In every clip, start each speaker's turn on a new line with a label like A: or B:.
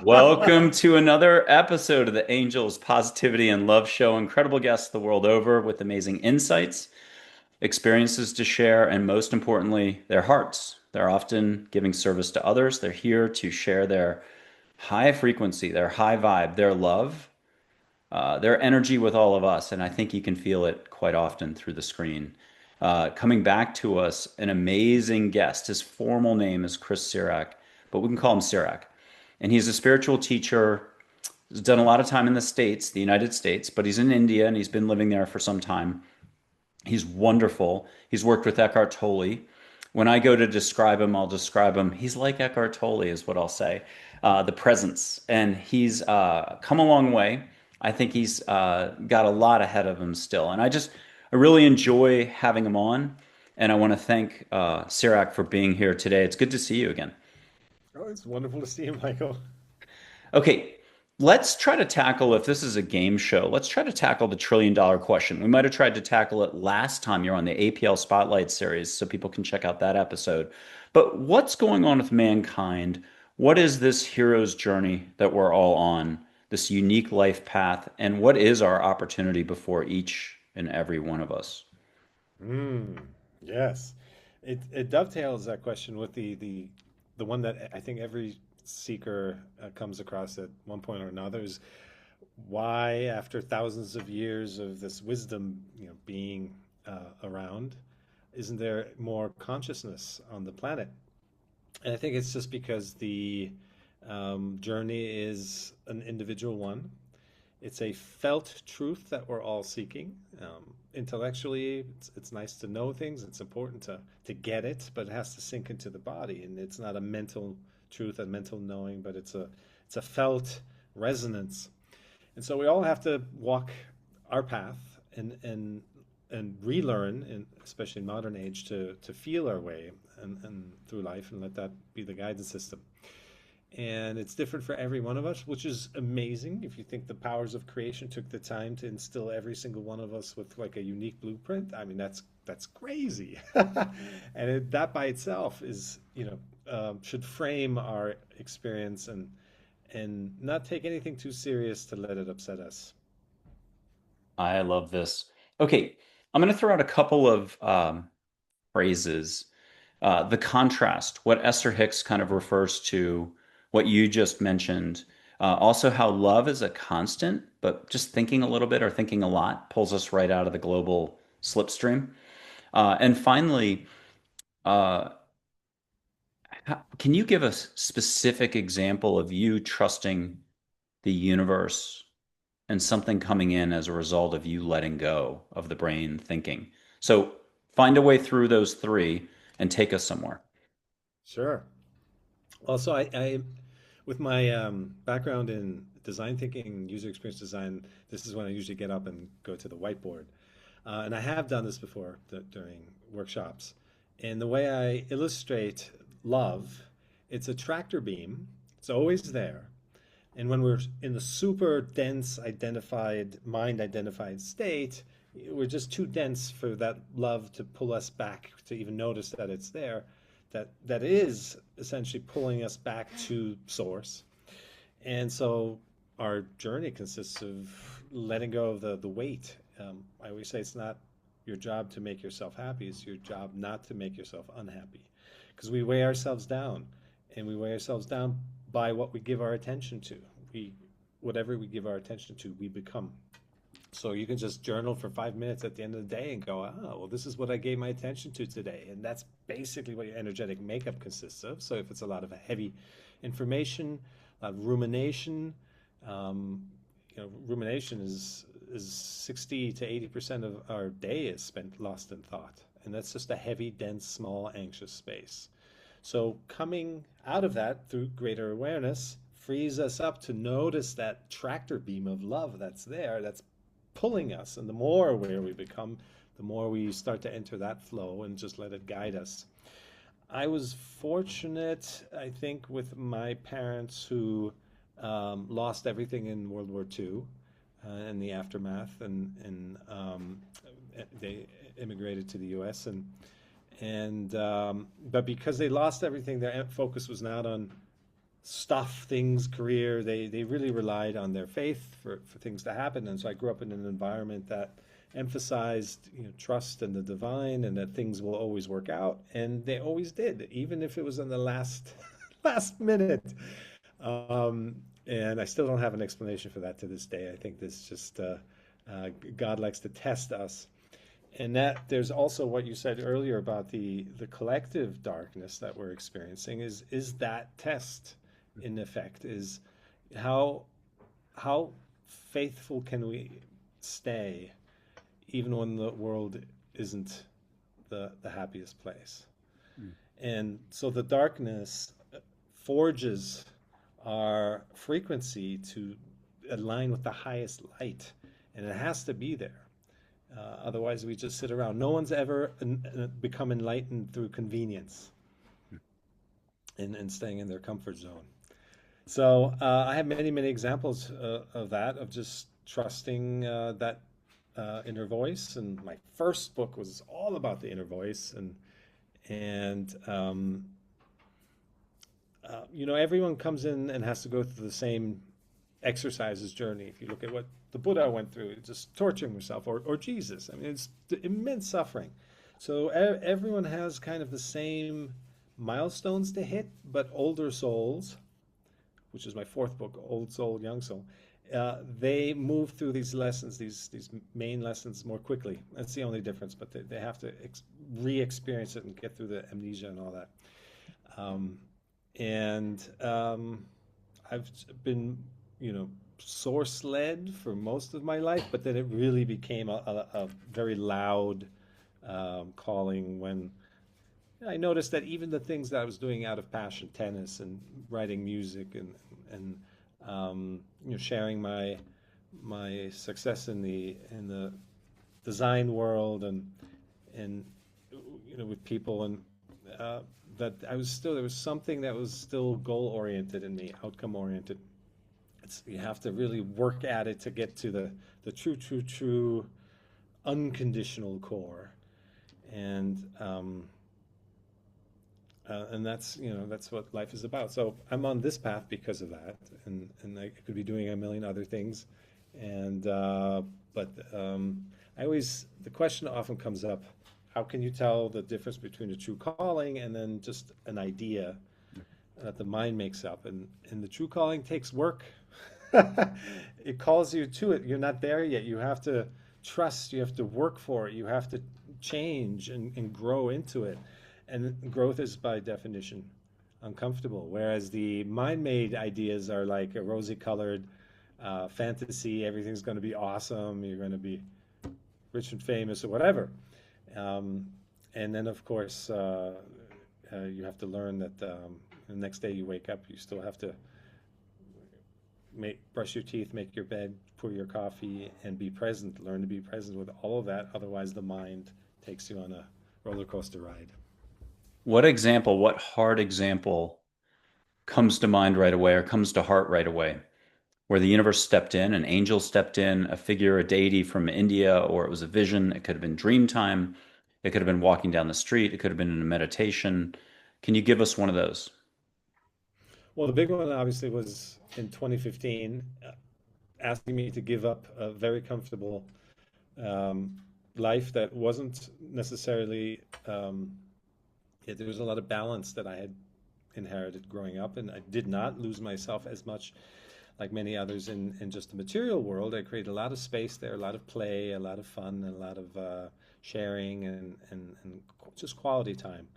A: Welcome to another episode of the Angels Positivity and Love Show. Incredible guests the world over with amazing insights, experiences to share, and most importantly, their hearts. They're often giving service to others. They're here to share their high frequency, their high vibe, their love, their energy with all of us. And I think you can feel it quite often through the screen. Coming back to us, an amazing guest. His formal name is Chris Cirak, but we can call him Cirak. And he's a spiritual teacher. He's done a lot of time in the States, the United States, but he's in India and he's been living there for some time. He's wonderful. He's worked with Eckhart Tolle. When I go to describe him, I'll describe him. He's like Eckhart Tolle, is what I'll say. The presence. And he's come a long way. I think he's got a lot ahead of him still. And I really enjoy having him on. And I want to thank Sirak for being here today. It's good to see you again.
B: Oh, it's wonderful to see you, Michael.
A: Okay, let's try to tackle, if this is a game show, let's try to tackle the $1 trillion question. We might have tried to tackle it last time you're on the APL Spotlight series, so people can check out that episode. But what's going on with mankind? What is this hero's journey that we're all on, this unique life path, and what is our opportunity before each and every one of us?
B: Mm, yes. It dovetails that question with the one that I think every seeker comes across at one point or another is why, after thousands of years of this wisdom, being around, isn't there more consciousness on the planet? And I think it's just because the journey is an individual one. It's a felt truth that we're all seeking. Intellectually, it's nice to know things. It's important to get it, but it has to sink into the body. And it's not a mental truth, a mental knowing, but it's a felt resonance. And so we all have to walk our path and relearn, especially in modern age, to feel our way and through life and let that be the guidance system. And it's different for every one of us, which is amazing. If you think the powers of creation took the time to instill every single one of us with like a unique blueprint, I mean that's crazy. That by itself is, should frame our experience and not take anything too serious to let it upset us.
A: I love this. Okay, I'm going to throw out a couple of phrases. The contrast, what Esther Hicks kind of refers to, what you just mentioned. Also, how love is a constant, but just thinking a little bit or thinking a lot pulls us right out of the global slipstream. And finally, uh, can you give a specific example of you trusting the universe and something coming in as a result of you letting go of the brain thinking? So find a way through those three and take us somewhere.
B: Sure. Also, I with my background in design thinking and user experience design, this is when I usually get up and go to the whiteboard. And I have done this before during workshops. And the way I illustrate love, it's a tractor beam. It's always there. And when we're in the super dense identified, mind identified state, we're just too dense for that love to pull us back to even notice that it's there. That is essentially pulling us back to source. And so our journey consists of letting go of the weight. I always say it's not your job to make yourself happy, it's your job not to make yourself unhappy. Because we weigh ourselves down, and we weigh ourselves down by what we give our attention to. Whatever we give our attention to, we become. So you can just journal for 5 minutes at the end of the day and go, oh, well, this is what I gave my attention to today. And that's basically what your energetic makeup consists of. So if it's a lot of heavy information, a lot of rumination, um, rumination is 60 to 80% of our day is spent lost in thought. And that's just a heavy, dense, small, anxious space. So coming out of that through greater awareness frees us up to notice that tractor beam of love that's there, that's pulling us. And the more aware we become, the more we start to enter that flow and just let it guide us. I was fortunate, I think, with my parents who lost everything in World War II in the aftermath, and they immigrated to the U.S. and but because they lost everything, their focus was not on stuff, things, career. They really relied on their faith for things to happen. And so I grew up in an environment that emphasized, trust in the divine and that things will always work out. And they always did, even if it was in the last last minute. Um, and I still don't have an explanation for that to this day. I think this just God likes to test us. And that there's also what you said earlier about the collective darkness that we're experiencing is that test in effect is how how faithful can we stay even when the world isn't the happiest place.
A: Mm.
B: And so the darkness forges our frequency to align with the highest light, and it has to be there. Otherwise, we just sit around. No one's ever become enlightened through convenience and staying in their comfort zone. So I have many, many examples of that, of just trusting that inner voice. And my first book was all about the inner voice, and everyone comes in and has to go through the same exercises journey. If you look at what the Buddha went through, just torturing himself, or Jesus, I mean, it's immense suffering. So everyone has kind of the same milestones to hit, but older souls, which is my fourth book, Old Soul, Young Soul, they move through these lessons, these main lessons more quickly. That's the only difference, but they have to re-experience it and get through the amnesia and all that. Um, and I've been, source led for most of my life, but then it really became a very loud calling when I noticed that even the things that I was doing out of passion, tennis and writing music and sharing my success in the design world and with people and that there was something that was still goal oriented in me, outcome oriented. You have to really work at it to get to the true unconditional core, and that's what life is about. So I'm on this path because of that, and I could be doing a million other things, and but the question often comes up: how can you tell the difference between a true calling and then just an idea that the mind makes up? And the true calling takes work. It calls you to it. You're not there yet. You have to trust. You have to work for it. You have to change and grow into it. And growth is by definition uncomfortable. Whereas the mind-made ideas are like a rosy-colored fantasy. Everything's going to be awesome. You're going to be rich and famous or whatever. And then, of course, you have to learn that the next day you wake up, you still have to brush your teeth, make your bed, pour your coffee, and be present. Learn to be present with all of that. Otherwise, the mind takes you on a roller coaster ride.
A: What hard example comes to mind right away or comes to heart right away where the universe stepped in, an angel stepped in, a figure, a deity from India, or it was a vision? It could have been dream time. It could have been walking down the street. It could have been in a meditation. Can you give us one of those?
B: Well, the big one obviously was in 2015, asking me to give up a very comfortable um, life that wasn't necessarily, there was a lot of balance that I had inherited growing up, and I did not lose myself as much like many others in just the material world. I created a lot of space there, a lot of play, a lot of fun, and a lot of sharing and just quality time.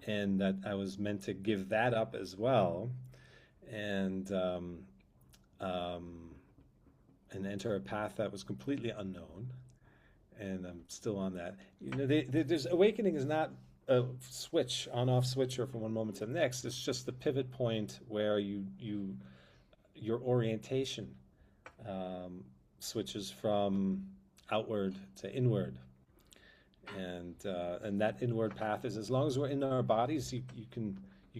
B: And that I was meant to give that up as well, and um, and enter a path that was completely unknown. And I'm still on that. There's awakening is not a switch on-off switcher from one moment to the next. It's just the pivot point where your orientation switches from outward to inward, and that inward path is, as long as we're in our bodies, you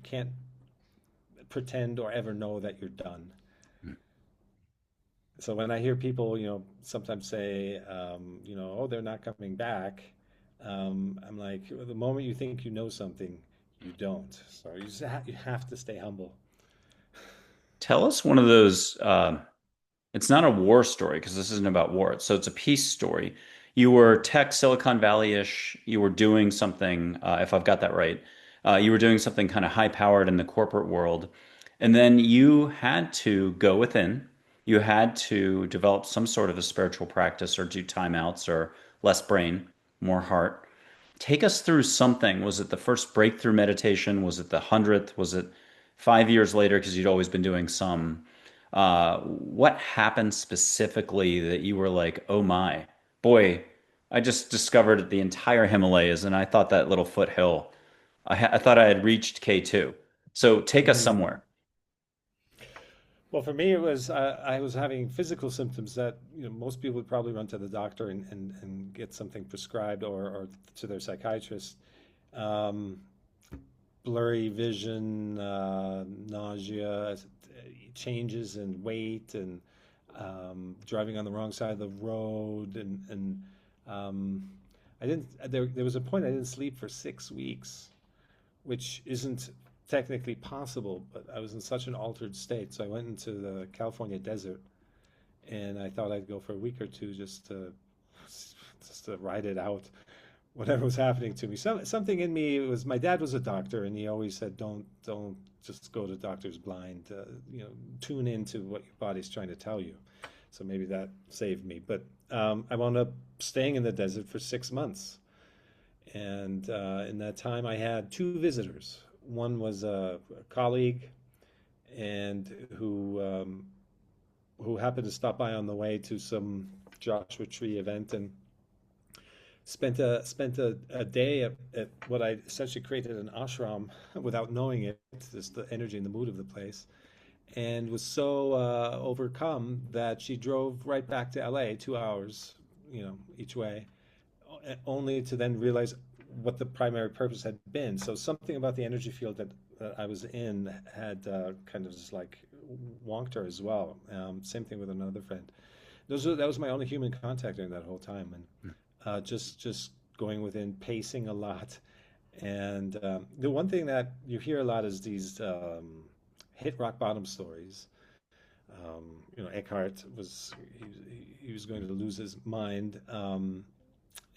B: can't pretend or ever know that you're done. So when I hear people, sometimes say, oh, they're not coming back, I'm like, the moment you think you know something, you don't. So you have to stay humble.
A: Tell us one of those. It's not a war story because this isn't about war. So it's a peace story. You were tech Silicon Valley-ish. You were doing something, if I've got that right. You were doing something kind of high-powered in the corporate world. And then you had to go within. You had to develop some sort of a spiritual practice or do timeouts or less brain, more heart. Take us through something. Was it the first breakthrough meditation? Was it the 100th? Was it 5 years later because you'd always been doing some? What happened specifically that you were like, oh my, boy, I just discovered the entire Himalayas and I thought that little foothill, I thought I had reached K2. So take us
B: Mhm.
A: somewhere.
B: Well, for me, it was I was having physical symptoms that most people would probably run to the doctor and get something prescribed or to their psychiatrist. Um, Blurry vision, nausea, changes in weight, and driving on the wrong side of the road, and um, I didn't. There was a point I didn't sleep for 6 weeks, which isn't technically possible, but I was in such an altered state. So I went into the California desert, and I thought I'd go for a week or two just to ride it out, whatever was happening to me. Something in me was my dad was a doctor, and he always said, "Don't just go to doctors blind. Tune into what your body's trying to tell you." So maybe that saved me. But I wound up staying in the desert for 6 months, and in that time, I had two visitors. One was a colleague, and who happened to stop by on the way to some Joshua Tree event, and spent a day at what I essentially created an ashram without knowing it, just the energy and the mood of the place, and was so overcome that she drove right back to LA, 2 hours, each way, only to then realize what the primary purpose had been. So something about the energy field that I was in had kind of just like wonked her as well. Same thing with another friend. That was my only human contact during that whole time, and just going within, pacing a lot. And the one thing that you hear a lot is these hit rock bottom stories. Eckhart he was going to lose his mind,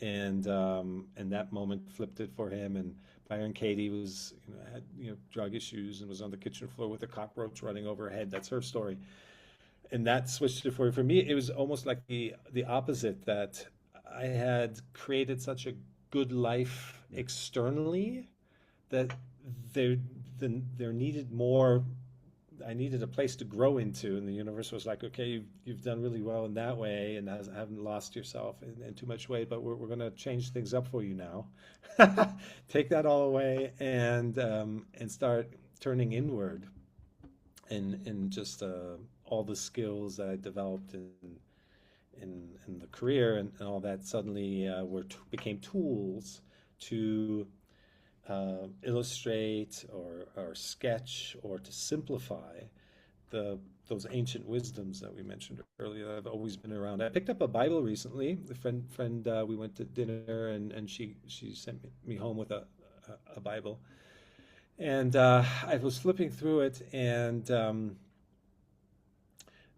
B: and that moment flipped it for him. And Byron Katie was had drug issues and was on the kitchen floor with a cockroach running over her head. That's her story, and that switched it for me. It was almost like the opposite, that I had created such a good life externally that there there needed more. I needed a place to grow into, and the universe was like, okay, you've done really well in that way, and haven't lost yourself in too much weight, but we're going to change things up for you now. Take that all away, and start turning inward, and just all the skills that I developed in the career, and all that suddenly became tools to illustrate or sketch or to simplify those ancient wisdoms that we mentioned earlier that have always been around. I picked up a Bible recently. A friend we went to dinner, and she sent me home with a Bible, and I was flipping through it, and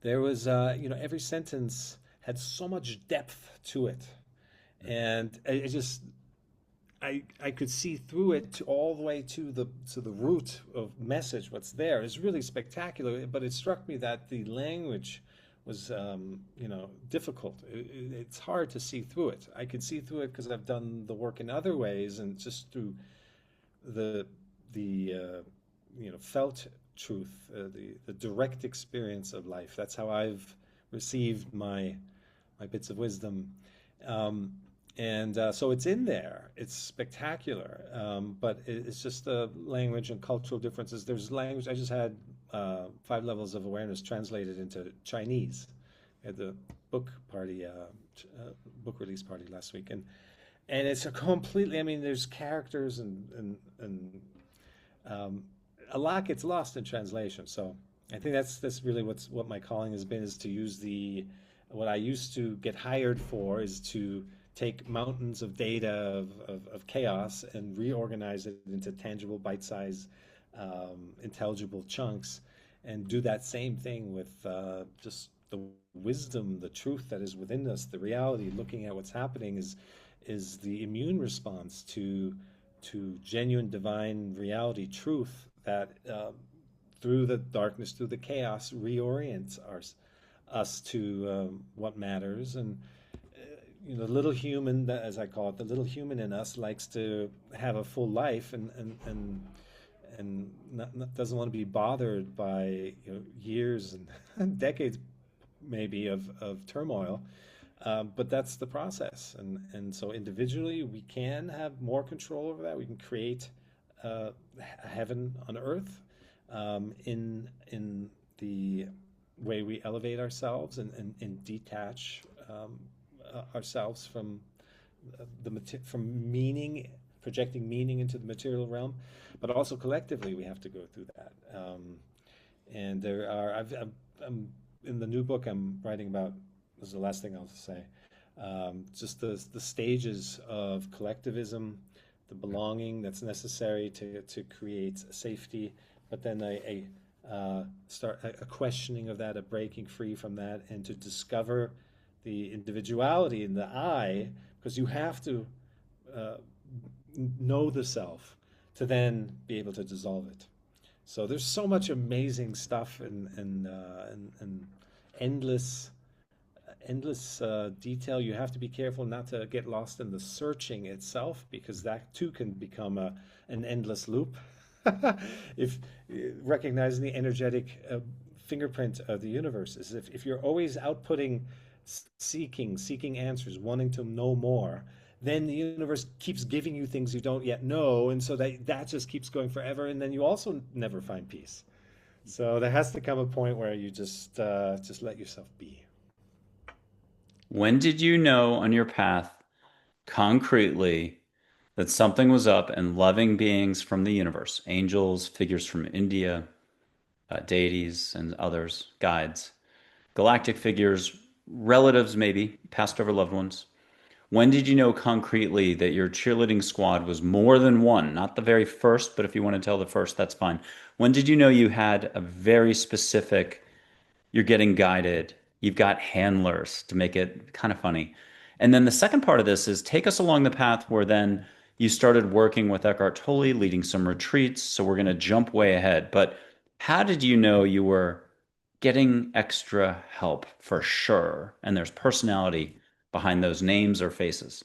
B: there was every sentence had so much depth to it, and I just I could see through it all the way to the root of message. What's there is really spectacular, but it struck me that the language was difficult. It's hard to see through it. I could see through it because I've done the work in other ways, and just through the felt truth, the direct experience of life. That's how I've received my bits of wisdom. Um, and so it's in there. It's spectacular, but it's just the language and cultural differences. There's language. I just had 5 levels of awareness translated into Chinese at the book party, book release party last week, and it's a completely. I mean, there's characters and um, a lot gets lost in translation. So I think that's really what my calling has been, is to use the what I used to get hired for is to take mountains of data of chaos and reorganize it into tangible, bite-sized, intelligible chunks, and do that same thing with just the wisdom, the truth that is within us, the reality. Looking at what's happening is the immune response to genuine divine reality, truth that through the darkness, through the chaos, reorients us to what matters. And the little human, as I call it, the little human in us likes to have a full life, and doesn't want to be bothered by years and decades maybe of turmoil. But that's the process, and so individually we can have more control over that. We can create heaven on earth in the way we elevate ourselves and detach ourselves from from meaning, projecting meaning into the material realm. But also collectively we have to go through that. And there are I'm in the new book I'm writing about. This is the last thing I'll say. Just the stages of collectivism, the belonging that's necessary to create safety, but then start a questioning of that, a breaking free from that, and to discover the individuality in the I, because you have to uh, know the self to then be able to dissolve it. So there's so much amazing stuff and endless detail. You have to be careful not to get lost in the searching itself, because that too can become an endless loop. If recognizing the energetic fingerprint of the universe is, if you're always outputting, seeking answers, wanting to know more, then the universe keeps giving you things you don't yet know, and so that just keeps going forever, and then you also never find peace. So there has to come a point where you just let yourself be.
A: When did you know on your path concretely that something was up and loving beings from the universe, angels, figures from India, deities, and others, guides, galactic figures, relatives, maybe, passed over loved ones? When did you know concretely that your cheerleading squad was more than one? Not the very first, but if you want to tell the first, that's fine. When did you know you had a very specific, you're getting guided, you've got handlers to make it kind of funny? And then the second part of this is take us along the path where then you started working with Eckhart Tolle, leading some retreats. So we're going to jump way ahead. But how did you know you were getting extra help for sure? And there's personality behind those names or faces.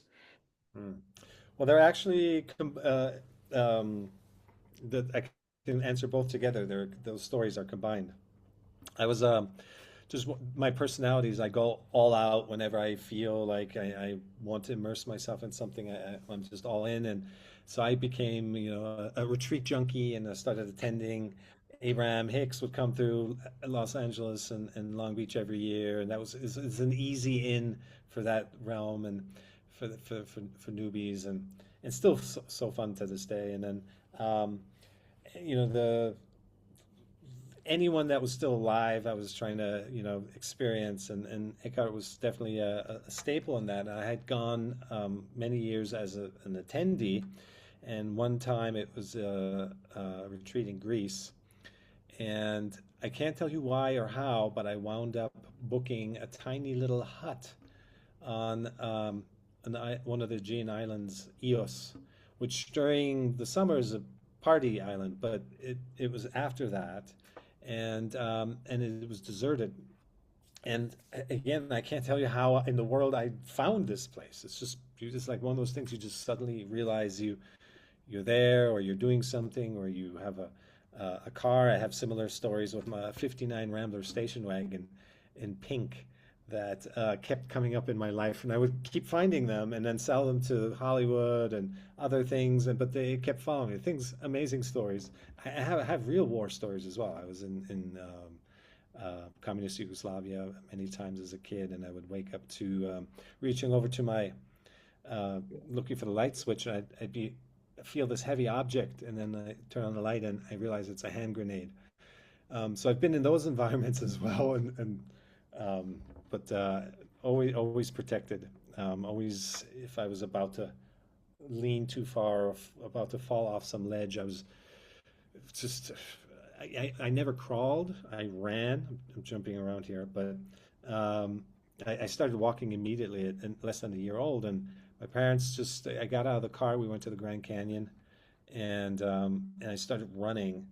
B: Hmm. Well, they're actually I can answer both together. Those stories are combined. I was just my personality is I go all out whenever I feel like I want to immerse myself in something. I'm just all in, and so I became a retreat junkie, and I started attending. Abraham Hicks would come through Los Angeles and Long Beach every year, and that was is an easy in for that realm and for newbies, and still so fun to this day. And then the anyone that was still alive, I was trying to, experience, and Eckhart was definitely a staple in that. I had gone many years as an attendee, and one time it was a retreat in Greece, and I can't tell you why or how, but I wound up booking a tiny little hut on one of the Aegean islands, Ios, which during the summer is a party island, but it was after that, and it was deserted. And again, I can't tell you how in the world I found this place. It's just you just like one of those things you just suddenly realize you're there, or you're doing something, or you have a car. I have similar stories with my '59 Rambler station wagon in pink that kept coming up in my life, and I would keep finding them and then sell them to Hollywood and other things, and but they kept following me. Things, amazing stories. I have real war stories as well. I was in communist Yugoslavia many times as a kid, and I would wake up to reaching over to my looking for the light switch, and I'd be feel this heavy object, and then I turn on the light, and I realize it's a hand grenade. So I've been in those environments as well, and but always protected. Always, if I was about to lean too far, or about to fall off some ledge, I was just I never crawled. I ran. I'm jumping around here, but um, I started walking immediately at less than a year old. And my parents just, I got out of the car. We went to the Grand Canyon, and I started running,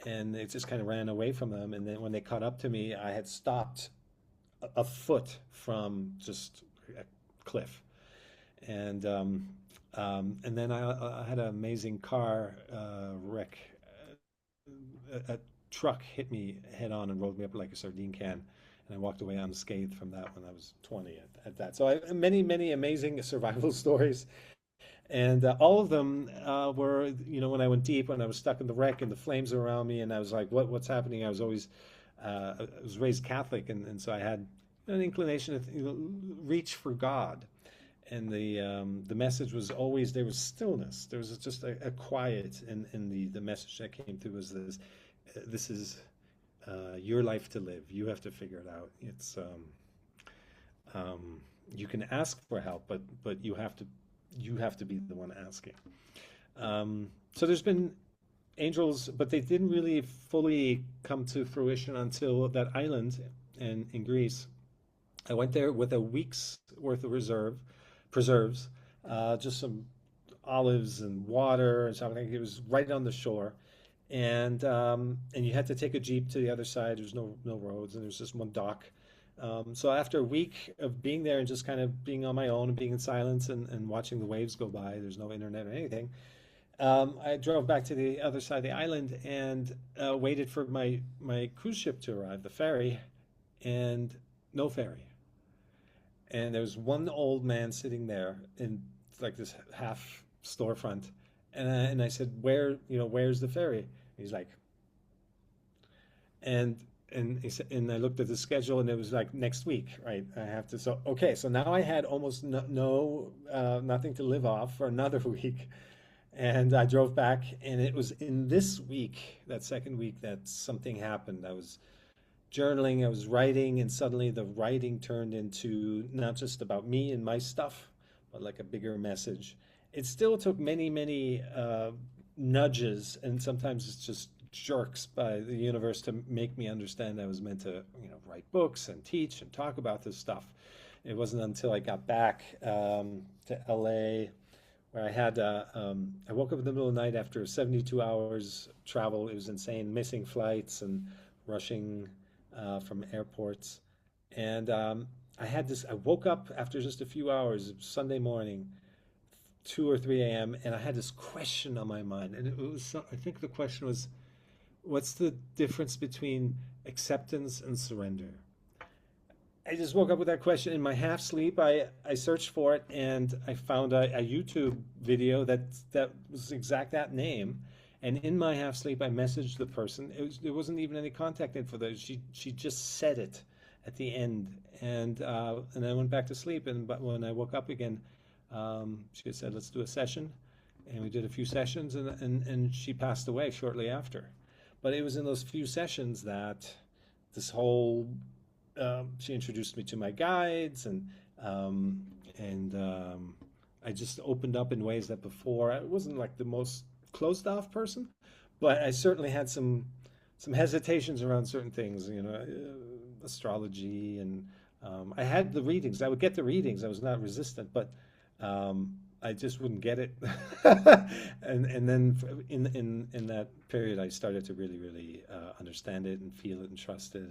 B: and it just kind of ran away from them. And then when they caught up to me, I had stopped a foot from just a cliff, and then I had an amazing car wreck. A truck hit me head on and rolled me up like a sardine can, and I walked away unscathed from that when I was 20 at that. So I many many amazing survival stories, and all of them were, when I went deep, when I was stuck in the wreck and the flames were around me, and I was like, what's happening? I was raised Catholic, and so I had an inclination to reach for God. And the message was always, there was stillness. There was just a quiet, and the message that came through was this is your life to live. You have to figure it out. You can ask for help, but you have to be the one asking. So there's been angels, but they didn't really fully come to fruition until that island in Greece. I went there with a week's worth of preserves, just some olives and water and something. It was right on the shore, and you had to take a jeep to the other side. There's no roads, and there's just one dock. So after a week of being there and just kind of being on my own and being in silence and watching the waves go by, there's no internet or anything. I drove back to the other side of the island and waited for my cruise ship to arrive, the ferry, and no ferry. And there was one old man sitting there in like this half storefront, and I said, where's the ferry? He's like, and he said, and I looked at the schedule, and it was like next week, right? I have to, so okay, so now I had almost nothing to live off for another week, and I drove back, and it was in this week, that second week, that something happened. I was journaling, I was writing, and suddenly the writing turned into not just about me and my stuff, but like a bigger message. It still took many, many nudges, and sometimes it's just jerks by the universe to make me understand I was meant to, write books and teach and talk about this stuff. It wasn't until I got back to LA where I woke up in the middle of the night after 72 hours travel. It was insane, missing flights and rushing from airports. And I woke up after just a few hours, Sunday morning, 2 or 3 a.m., and I had this question on my mind. And I think the question was, what's the difference between acceptance and surrender? I just woke up with that question in my half sleep. I searched for it, and I found a YouTube video that was exact that name. And in my half sleep, I messaged the person. There wasn't even any contact info there. She just said it at the end, and I went back to sleep. But when I woke up again, she said, "Let's do a session," and we did a few sessions, and she passed away shortly after. But it was in those few sessions that this whole she introduced me to my guides, and I just opened up in ways that before I wasn't like the most closed off person, but I certainly had some hesitations around certain things, astrology, and I had the readings. I would get the readings. I was not resistant, but I just wouldn't get it. And then in that period, I started to really really understand it and feel it and trust it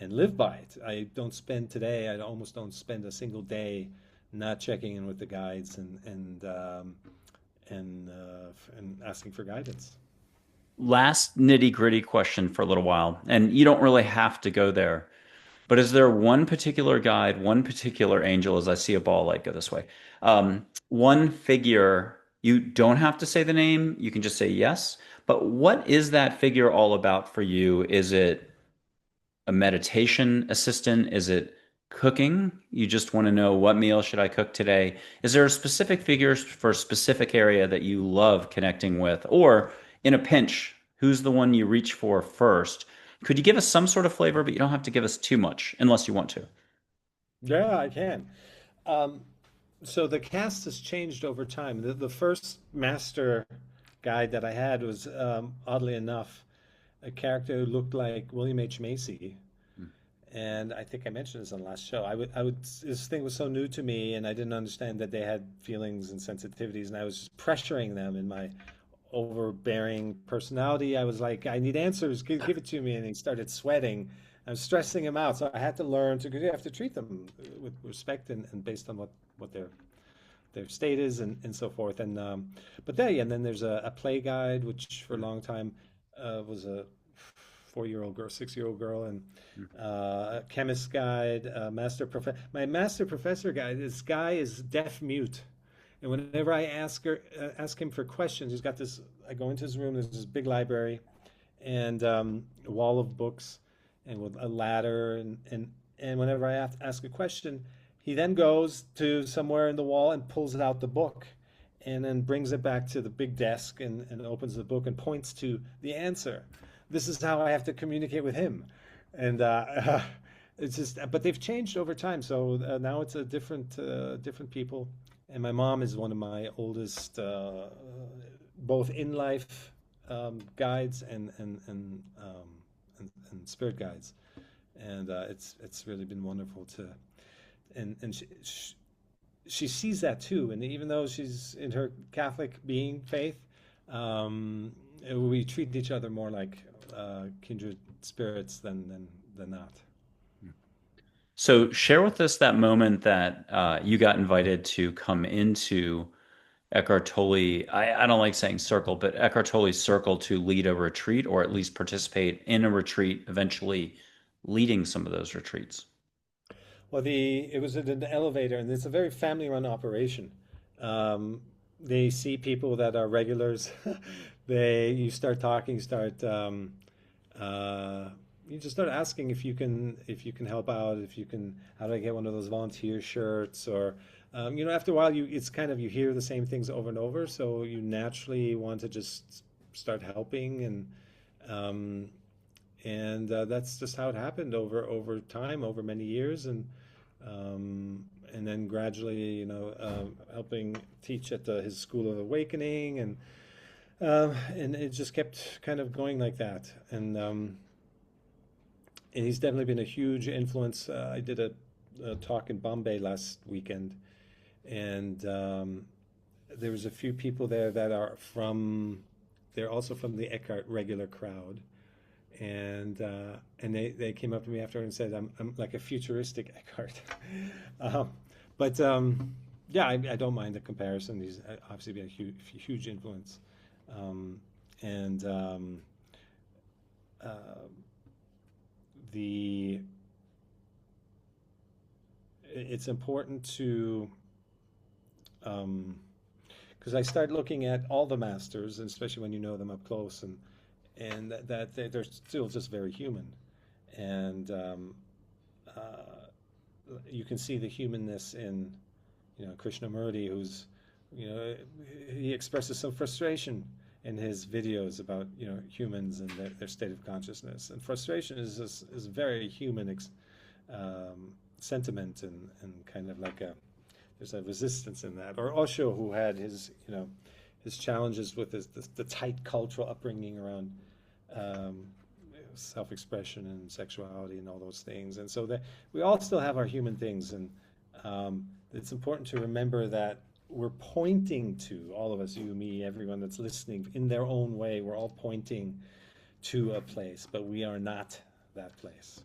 B: and live by it. I almost don't spend a single day not checking in with the guides and asking for guidance.
A: Last nitty-gritty question for a little while, and you don't really have to go there, but is there one particular guide, one particular angel, as I see a ball light go this way, one figure, you don't have to say the name, you can just say yes, but what is that figure all about for you? Is it a meditation assistant? Is it cooking? You just want to know, what meal should I cook today? Is there a specific figure for a specific area that you love connecting with? Or in a pinch, who's the one you reach for first? Could you give us some sort of flavor, but you don't have to give us too much unless you want to.
B: Yeah, I can. Um, so the cast has changed over time. The first master guide that I had was, oddly enough, a character who looked like William H. Macy.
A: Mm.
B: And I think I mentioned this on the last show. I would, this thing was so new to me, and I didn't understand that they had feelings and sensitivities, and I was just pressuring them in my overbearing personality. I was like, I need answers, give it to me. And he started sweating. I was stressing him out. So I had to learn to, you have to treat them with respect and based on what their state is and so forth. And then there's a play guide, which for a long time was a 4-year-old girl, 6-year-old girl, and a chemist guide, my master professor guide. This guy is deaf mute, and whenever I ask him for questions, he's got this. I go into his room. There's this big library, and a wall of books, and with a ladder, and whenever I have to ask a question, he then goes to somewhere in the wall and pulls out the book, and then brings it back to the big desk and opens the book and points to the answer. This is how I have to communicate with him, and it's just. But they've changed over time, so now it's a different people. And my mom is one of my oldest, both in life guides and spirit guides, and it's really been wonderful to, and she sees that too. And even though she's in her Catholic being faith, we treat each other more like kindred spirits than not.
A: So share with us that moment that you got invited to come into Eckhart Tolle. I don't like saying circle, but Eckhart Tolle's circle to lead a retreat or at least participate in a retreat, eventually leading some of those retreats.
B: Well, the it was in an elevator, and it's a very family-run operation. Um, they see people that are regulars. You start talking, uh, you just start asking if you can help out, if you can, how do I get one of those volunteer shirts, or after a while it's kind of you hear the same things over and over, so you naturally want to just start helping, um, and that's just how it happened over time, over many years, and then gradually, helping teach at his School of Awakening, and it just kept kind of going like that, and he's definitely been a huge influence. I did a talk in Bombay last weekend, and there was a few people there that are they're also from the Eckhart regular crowd, and they came up to me after and said, I'm like a futuristic Eckhart. um, but yeah, I don't mind the comparison. He's obviously been a huge influence, and uh, the it's important to, um, because I start looking at all the masters, and especially when you know them up close, and that they're still just very human, and uh, you can see the humanness in, Krishnamurti, who's, you know, he expresses some frustration in his videos about, humans and their state of consciousness, and frustration is very human sentiment, and kind of like there's a resistance in that. Or Osho, who had his challenges with the tight cultural upbringing around um, self-expression and sexuality and all those things. And so that we all still have our human things, and it's important to remember that we're pointing to, all of us, you, me, everyone that's listening, in their own way. We're all pointing to a place, but we are not that place.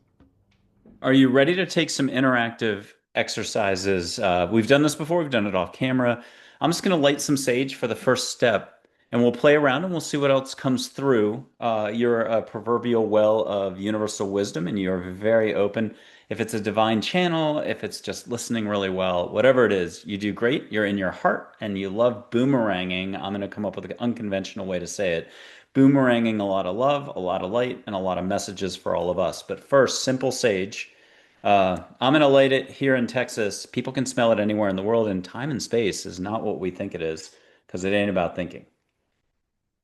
A: Are you ready to take some interactive exercises? We've done this before, we've done it off camera. I'm just going to light some sage for the first step, and we'll play around and we'll see what else comes through. You're a proverbial well of universal wisdom, and you're very open. If it's a divine channel, if it's just listening really well, whatever it is, you do great. You're in your heart and you love boomeranging. I'm going to come up with an unconventional way to say it. Boomeranging a lot of love, a lot of light, and a lot of messages for all of us. But first, simple sage. I'm going to light it here in Texas. People can smell it anywhere in the world, and time and space is not what we think it is, because it ain't about thinking.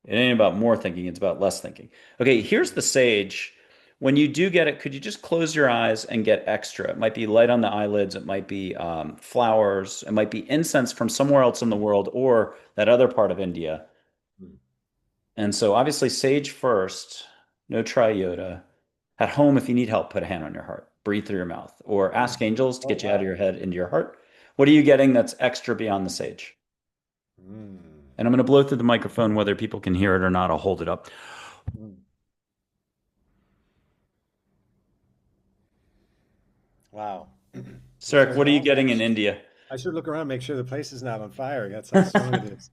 A: It ain't about more thinking, it's about less thinking. Okay, here's the sage. When you do get it, could you just close your eyes and get extra? It might be light on the eyelids, it might be flowers, it might be incense from somewhere else in the world or that other part of India.
B: Mm.
A: And so, obviously, sage first. No tri-iota. At home, if you need help, put a hand on your heart. Breathe through your mouth. Or
B: Oh,
A: ask angels to
B: oh
A: get you out of
B: wow.
A: your head into your heart. What are you getting that's extra beyond the sage?
B: Mm,
A: And I'm going to blow through the microphone, whether people can hear it or not. I'll hold it up.
B: mm. Wow. So
A: Cirak, what are you
B: strong.
A: getting in India?
B: I should look around, make sure the place is not on fire. That's how strong it is.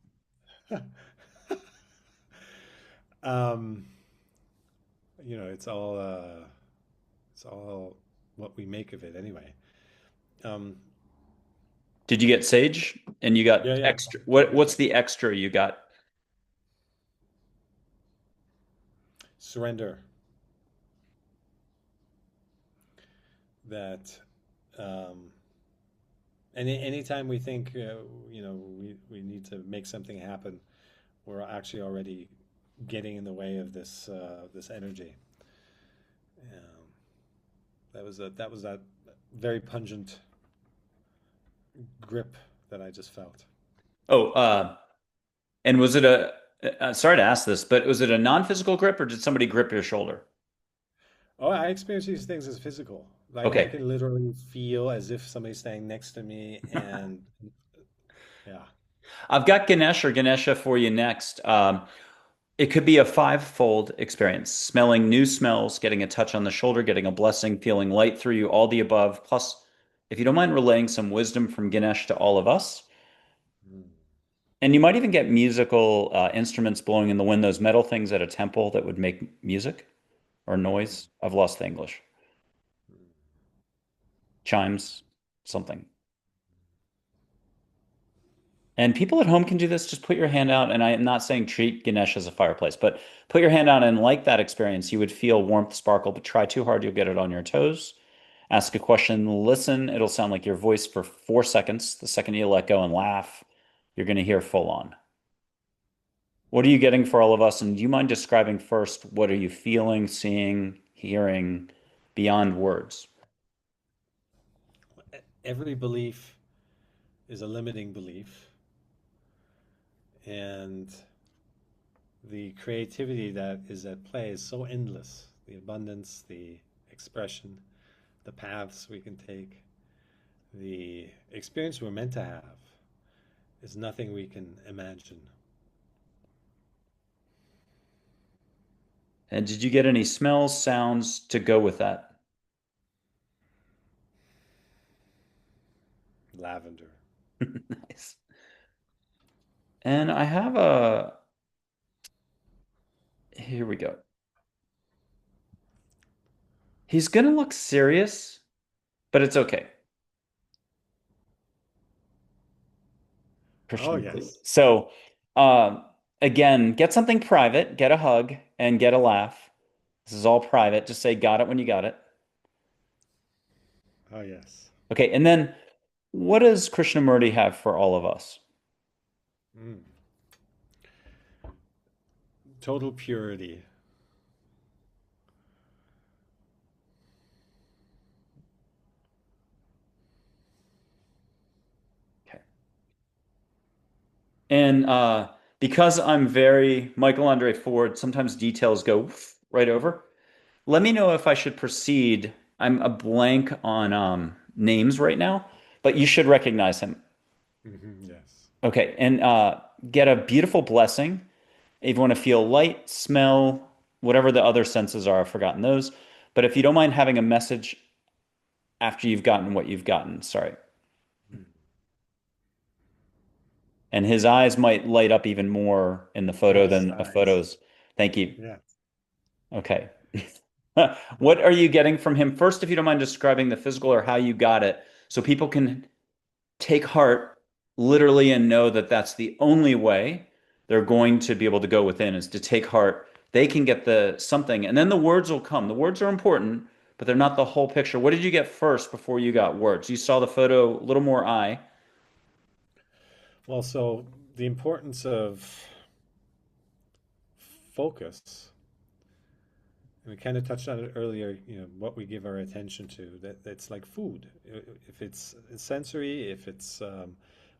B: Um, it's all what we make of it anyway. Um,
A: Did you get sage? And you
B: yeah,
A: got
B: yeah,
A: extra.
B: I got
A: What's
B: that.
A: the extra you got?
B: Surrender. That um, anytime we think we need to make something happen, we're actually already getting in the way of this energy. Um, that very pungent grip that I just felt.
A: Oh, and was it sorry to ask this, but was it a non-physical grip or did somebody grip your shoulder?
B: Oh, I experience these things as physical. Like I
A: Okay.
B: can literally feel as if somebody's standing next to me, and yeah.
A: I've got Ganesh or Ganesha for you next. It could be a five-fold experience: smelling new smells, getting a touch on the shoulder, getting a blessing, feeling light through you, all the above. Plus, if you don't mind relaying some wisdom from Ganesh to all of us.
B: Mm,
A: And you might even get musical instruments blowing in the wind, those metal things at a temple that would make music or
B: mm,
A: noise. I've lost the English.
B: mm.
A: Chimes, something. And people at home can do this. Just put your hand out. And I am not saying treat Ganesh as a fireplace, but put your hand out and like that experience. You would feel warmth, sparkle, but try too hard, you'll get it on your toes. Ask a question, listen. It'll sound like your voice for 4 seconds. The second you let go and laugh, you're going to hear full on. What are you getting for all of us? And do you mind describing first what are you feeling, seeing, hearing beyond words?
B: Every belief is a limiting belief, and the creativity that is at play is so endless. The abundance, the expression, the paths we can take, the experience we're meant to have is nothing we can imagine.
A: And did you get any smells, sounds to go with that?
B: Lavender.
A: Nice. And I have a, here we go. He's gonna look serious, but it's okay.
B: Oh,
A: Krishnamurti.
B: yes.
A: So, um, again, get something private, get a hug, and get a laugh. This is all private. Just say, got it when you got it.
B: Oh, yes.
A: Okay, and then what does Krishnamurti have for all of us?
B: Mm. Total purity.
A: Okay. And because I'm very Michael Andre Ford, sometimes details go right over. Let me know if I should proceed. I'm a blank on names right now, but you should recognize him.
B: Yes.
A: Okay, and get a beautiful blessing. If you want to feel light, smell, whatever the other senses are, I've forgotten those. But if you don't mind having a message after you've gotten what you've gotten, sorry.
B: Mm.
A: And his eyes might light up even more in the photo
B: Yes,
A: than a
B: eyes.
A: photo's. Thank you.
B: Yeah.
A: Okay. What are you getting from him? First, if you don't mind describing the physical or how you got it, so people can take heart literally and know that that's the only way they're going to be able to go within is to take heart. They can get the something, and then the words will come. The words are important, but they're not the whole picture. What did you get first before you got words? You saw the photo, a little more eye.
B: Well, so the importance of focus, and we kind of touched on it earlier, what we give our attention to, that it's like food. If it's sensory, if it's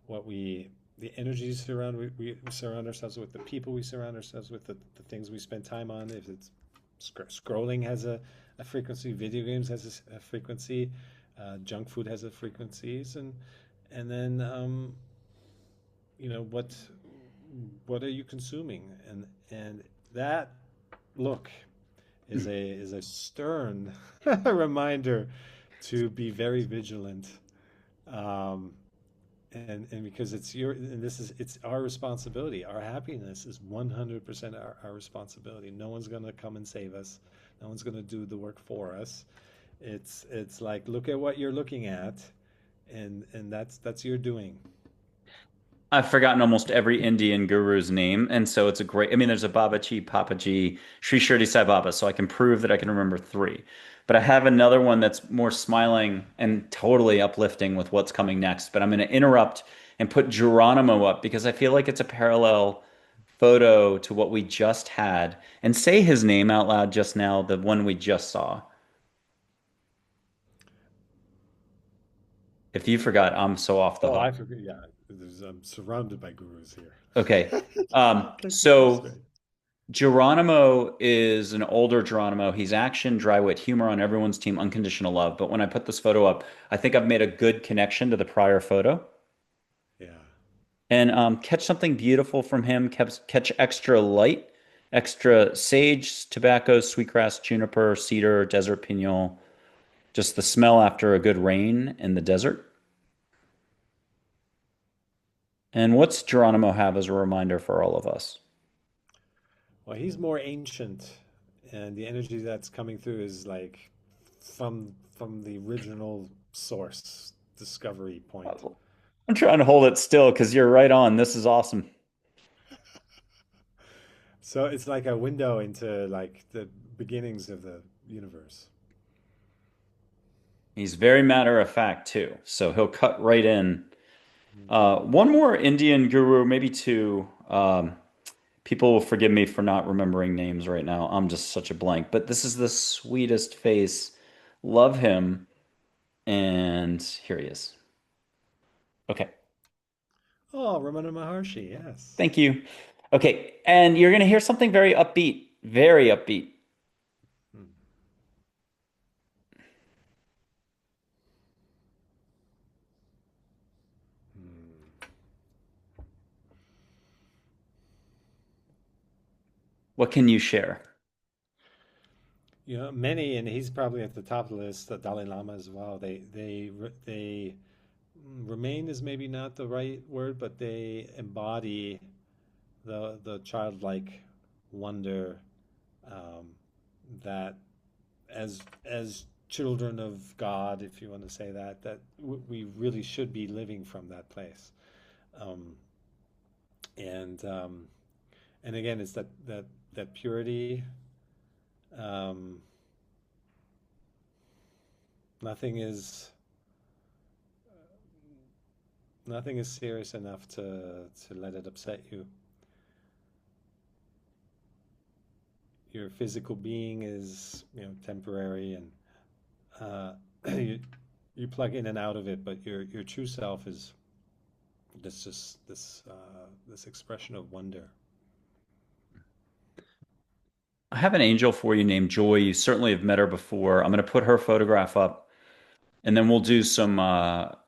B: what the energies surround, we surround ourselves with, the people we surround ourselves with, the things we spend time on, if it's Scrolling has a frequency. Video games has a frequency. Junk food has a frequencies, and then what are you consuming? And that look is a stern reminder to be very vigilant. Um, and because it's our responsibility. Our happiness is 100% our responsibility. No one's going to come and save us. No one's going to do the work for us. It's like, look at what you're looking at, and that's your doing.
A: I've forgotten almost every Indian guru's name, and so it's a great. I mean, there's a Babaji, Papaji, Sri Shirdi Sai Baba, so I can prove that I can remember three. But I have another one that's more smiling and totally uplifting with what's coming next. But I'm going to interrupt and put Geronimo up because I feel like it's a parallel photo to what we just had, and say his name out loud just now, the one we just saw. If you forgot, I'm so off the
B: Oh, I
A: hook.
B: forget. Yeah, I'm surrounded by gurus here.
A: Okay.
B: That's
A: So
B: great.
A: Geronimo is an older Geronimo. He's action, dry wit, humor on everyone's team, unconditional love. But when I put this photo up, I think I've made a good connection to the prior photo.
B: Yeah.
A: And catch something beautiful from him. Catch extra light, extra sage, tobacco, sweetgrass, juniper, cedar, desert pinon. Just the smell after a good rain in the desert. And what's Geronimo have as a reminder for all of us?
B: Well, he's more ancient, and the energy that's coming through is like from the original source discovery point.
A: I'm trying to hold it still because you're right on. This is awesome.
B: So it's like a window into like the beginnings of the universe.
A: He's very matter of fact too, so he'll cut right in.
B: Mm.
A: One more Indian guru, maybe two. People will forgive me for not remembering names right now. I'm just such a blank, but this is the sweetest face. Love him. And here he is. Okay.
B: Oh, Ramana Maharshi, yes.
A: Thank you. Okay. And you're going to hear something very upbeat, very upbeat.
B: Mm. Mm.
A: What can you share?
B: You know, many, and he's probably at the top of the list, the Dalai Lama as well. They remain is maybe not the right word, but they embody the childlike wonder, um, that as children of God, if you want to say that, we really should be living from that place. Um, and and again, it's that purity. Um, nothing is nothing is serious enough to let it upset you. Your physical being is, temporary, and uh, you you plug in and out of it, but your true self is this expression of wonder.
A: I have an angel for you named Joy. You certainly have met her before. I'm going to put her photograph up. And then we'll do some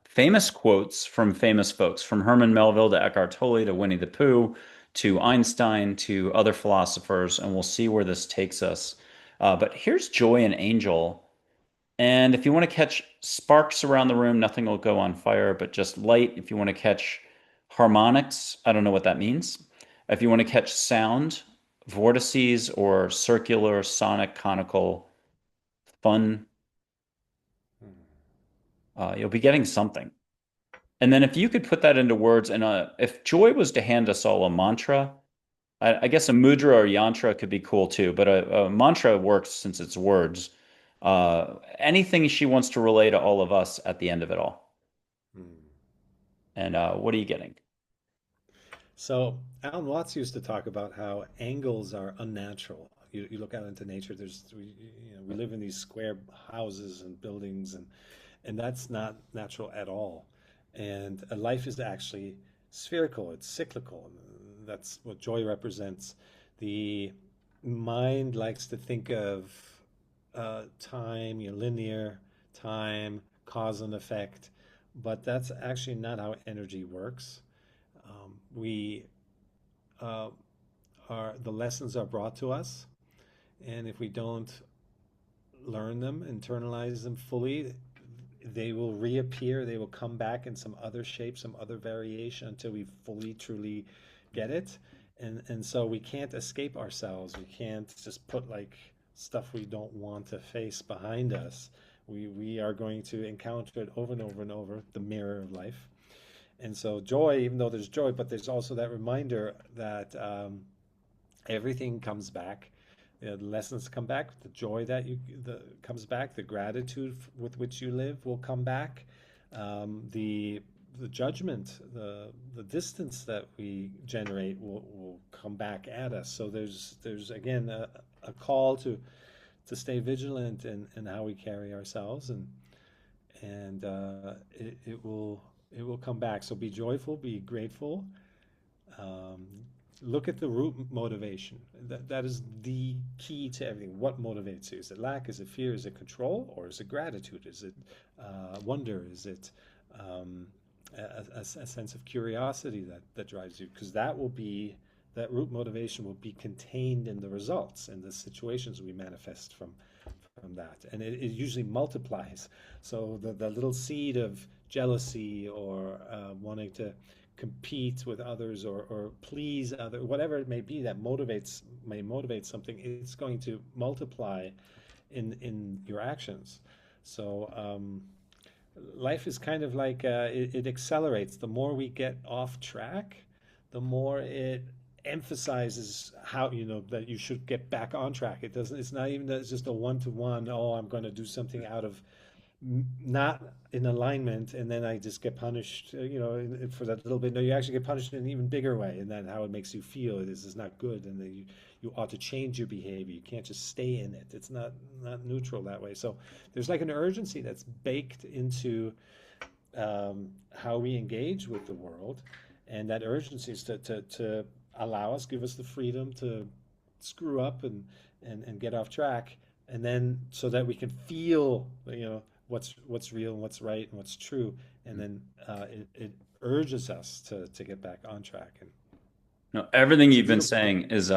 A: famous quotes from famous folks, from Herman Melville to Eckhart Tolle to Winnie the Pooh to Einstein to other philosophers, and we'll see where this takes us. But here's Joy and Angel. And if you want to catch sparks around the room, nothing will go on fire, but just light. If you want to catch harmonics, I don't know what that means. If you want to catch sound, vortices, or circular, sonic, conical, fun,
B: Hmm.
A: you'll be getting something. And then if you could put that into words, and if Joy was to hand us all a mantra, I guess a mudra or yantra could be cool too, but a mantra works since it's words. Anything she wants to relay to all of us at the end of it all.
B: Hmm. Hmm.
A: And what are you getting?
B: So Alan Watts used to talk about how angles are unnatural. You look out into nature. We live in these square houses and buildings, and that's not natural at all. And a life is actually spherical. It's cyclical. That's what joy represents. The mind likes to think of time, your linear time, cause and effect, but that's actually not how energy works. We are the lessons are brought to us, and if we don't learn them, internalize them fully, they will reappear. They will come back in some other shape, some other variation until we fully, truly get it. And so we can't escape ourselves. We can't just put like stuff we don't want to face behind us. We are going to encounter it over and over and over, the mirror of life. And so joy, even though there's joy, but there's also that reminder that everything comes back. The lessons come back, the joy that comes back, the gratitude with which you live will come back, the judgment, the distance that we generate will come back at us. So there's again a call to stay vigilant in how we carry ourselves, and it will come back. So be joyful, be grateful. Um, Look at the root motivation. That is the key to everything. What motivates you? Is it lack? Is it fear? Is it control? Or is it gratitude? Is it wonder? Is it um, a sense of curiosity that drives you? Because that root motivation will be contained in the results and the situations we manifest from that. And it usually multiplies. So the little seed of jealousy or wanting to compete with others or please other whatever it may be that may motivate something, it's going to multiply in your actions. So life is kind of like it accelerates. The more we get off track, the more it emphasizes how that you should get back on track. It's not even that it's just a one-to-one, oh, I'm going to do something out of not in alignment, and then I just get punished, for that little bit. No, you actually get punished in an even bigger way, and then how it makes you feel is not good, and then you ought to change your behavior. You can't just stay in it. It's not neutral that way. So there's like an urgency that's baked into how we engage with the world, and that urgency is to allow us, give us the freedom to screw up and get off track, and then so that we can feel, what's real and what's right and what's true, and then it urges us to get back on track, and
A: No, everything
B: it's a
A: you've been
B: beautiful thing.
A: saying is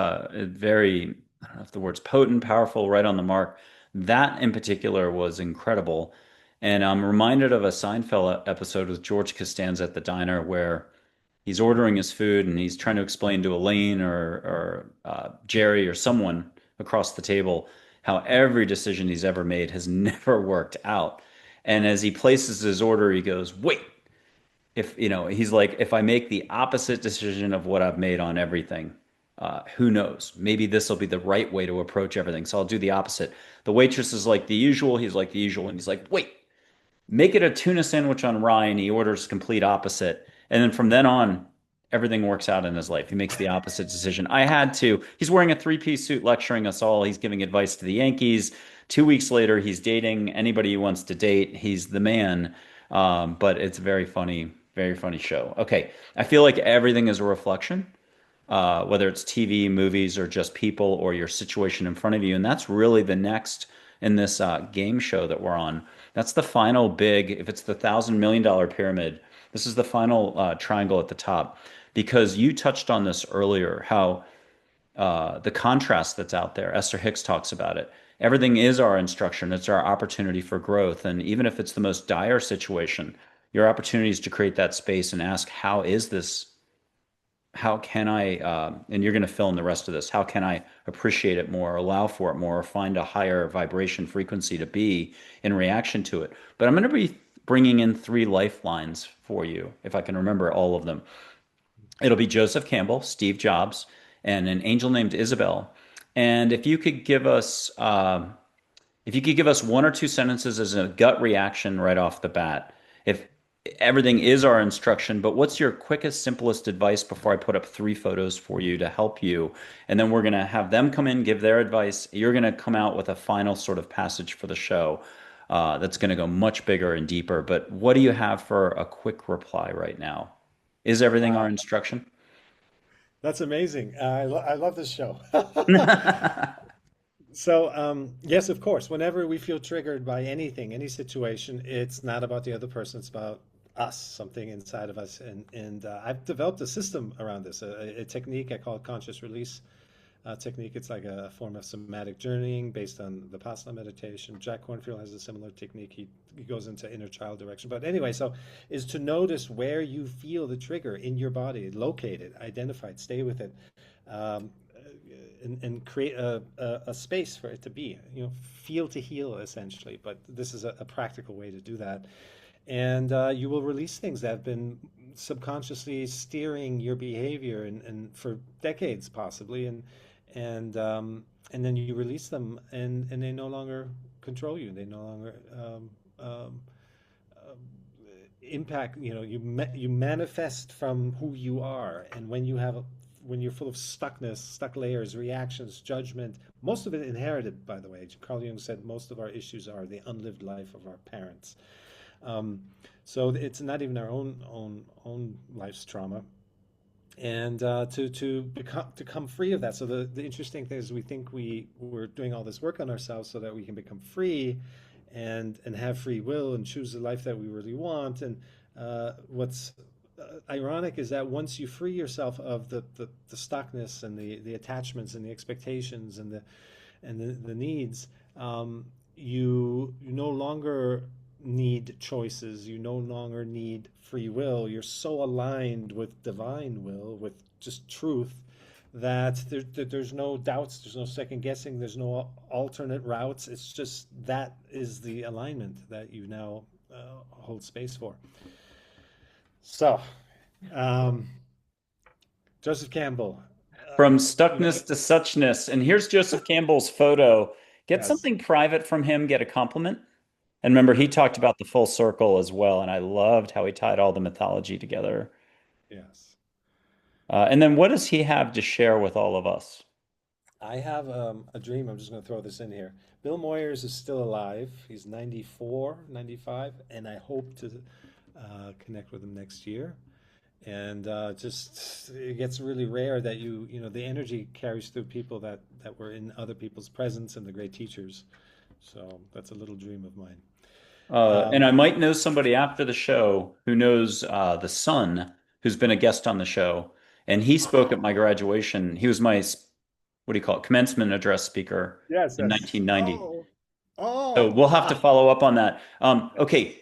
A: very, I don't know if the word's potent, powerful, right on the mark. That in particular was incredible. And I'm reminded of a Seinfeld episode with George Costanza at the diner where he's ordering his food and he's trying to explain to Elaine or Jerry or someone across the table how every decision he's ever made has never worked out. And as he places his order, he goes, "Wait, if he's like, if I make the opposite decision of what I've made on everything, who knows? Maybe this will be the right way to approach everything. So I'll do the opposite." The waitress is like the usual. He's like the usual. And he's like, "Wait, make it a tuna sandwich on rye." And he orders complete opposite. And then from then on, everything works out in his life. He makes the opposite decision. He's wearing a three-piece suit lecturing us all. He's giving advice to the Yankees. 2 weeks later, he's dating anybody he wants to date. He's the man. But it's a very funny show. Okay. I feel like everything is a reflection, whether it's TV, movies, or just people or your situation in front of you. And that's really the next in this game show that we're on. That's the final big, if it's the $1,000 million pyramid, this is the final triangle at the top. Because you touched on this earlier, how the contrast that's out there. Esther Hicks talks about it. Everything is our instruction. It's our opportunity for growth. And even if it's the most dire situation, your opportunity is to create that space and ask, how is this? How can I, and you're going to fill in the rest of this, how can I appreciate it more, allow for it more, or find a higher vibration frequency to be in reaction to it? But I'm going to be bringing in three lifelines for you, if I can remember all of them. It'll be Joseph Campbell, Steve Jobs, and an angel named Isabel. And if you could give us one or two sentences as a gut reaction right off the bat, if everything is our instruction, but what's your quickest, simplest advice before I put up three photos for you to help you? And then we're going to have them come in, give their advice. You're going to come out with a final sort of passage for the show that's going to go much bigger and deeper. But what do you have for a quick reply right now? Is everything our
B: Wow,
A: instruction?
B: That's amazing. I love this show. So, yes, of course, whenever we feel triggered by anything, any situation, it's not about the other person, it's about us, something inside of us. And I've developed a system around this, a technique I call it conscious release technique. It's like a form of somatic journeying based on the Vipassana meditation. Jack Kornfield has a similar technique. He goes into inner child direction. But anyway, so is to notice where you feel the trigger in your body, locate it, identify it, stay with it, um, and create a space for it to be. Feel to heal essentially. But this is a practical way to do that. And you will release things that have been subconsciously steering your behavior and for decades possibly and then you release them and they no longer control you, they no longer um, impact, you manifest from who you are. And when you're full of stuckness, stuck layers, reactions, judgment, most of it inherited, by the way. Carl Jung said most of our issues are the unlived life of our parents. um, so it's not even our own life's trauma. And to come free of that. So the interesting thing is we think we're doing all this work on ourselves so that we can become free and have free will and choose the life that we really want. And what's ironic is that once you free yourself of the stuckness and the attachments and the expectations and the needs, you no longer need choices. You no longer need free will. You're so aligned with divine will, with just truth, that there's no doubts, there's no second guessing, there's no alternate routes. It's just that is the alignment that you now hold space for. So, um, Joseph Campbell,
A: From
B: you know,
A: stuckness to suchness. And here's Joseph Campbell's photo. Get
B: yes,
A: something private from him, get a compliment. And remember, he talked about the full circle as well. And I loved how he tied all the mythology together.
B: yes.
A: And then what does he have to share with all of us?
B: I have a dream. I'm just going to throw this in here. Bill Moyers is still alive. He's 94, 95, and I hope to connect with him next year. And just it gets really rare that the energy carries through people that were in other people's presence and the great teachers. So that's a little dream of mine.
A: And
B: Um,
A: I might know somebody after the show who knows the son who's been a guest on the show. And he spoke at my graduation. He was my, what do you call it, commencement address speaker
B: yes,
A: in
B: yes.
A: 1990.
B: Oh,
A: So
B: oh,
A: we'll have to
B: ah.
A: follow up on that.
B: Yes.
A: Okay.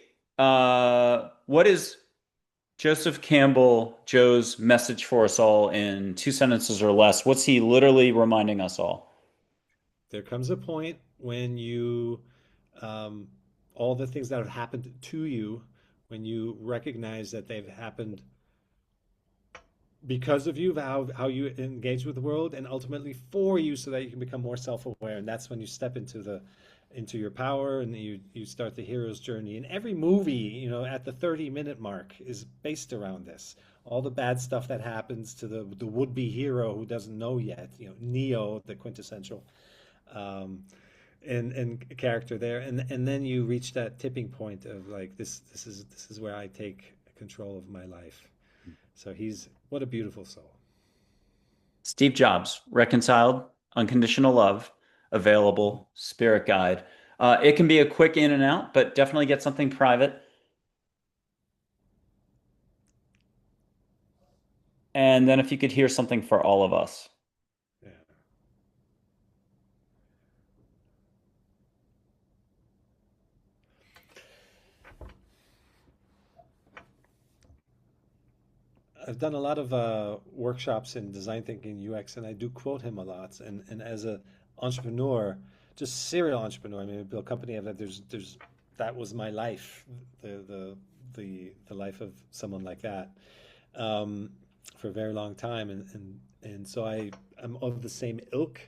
A: What is Joseph Campbell, Joe's message for us all in 2 sentences or less? What's he literally reminding us all?
B: There comes a point when um, all the things that have happened to you, when you recognize that they've happened because of you, how you engage with the world, and ultimately for you, so that you can become more self-aware. And that's when you step into your power, and you start the hero's journey. And every movie, at the 30-minute mark is based around this. All the bad stuff that happens to the would-be hero who doesn't know yet, Neo, the quintessential um, and character there, and then you reach that tipping point of like this is where I take control of my life. So he's what a beautiful soul.
A: Steve Jobs, reconciled, unconditional love, available, spirit guide. It can be a quick in and out, but definitely get something private. And then if you could hear something for all of us.
B: Yeah. I've done a lot of workshops in design thinking UX, and I do quote him a lot. And as a entrepreneur, just serial entrepreneur, I mean, I built a company. There's that was my life, the life of someone like that, um, for a very long time, and so I'm of the same ilk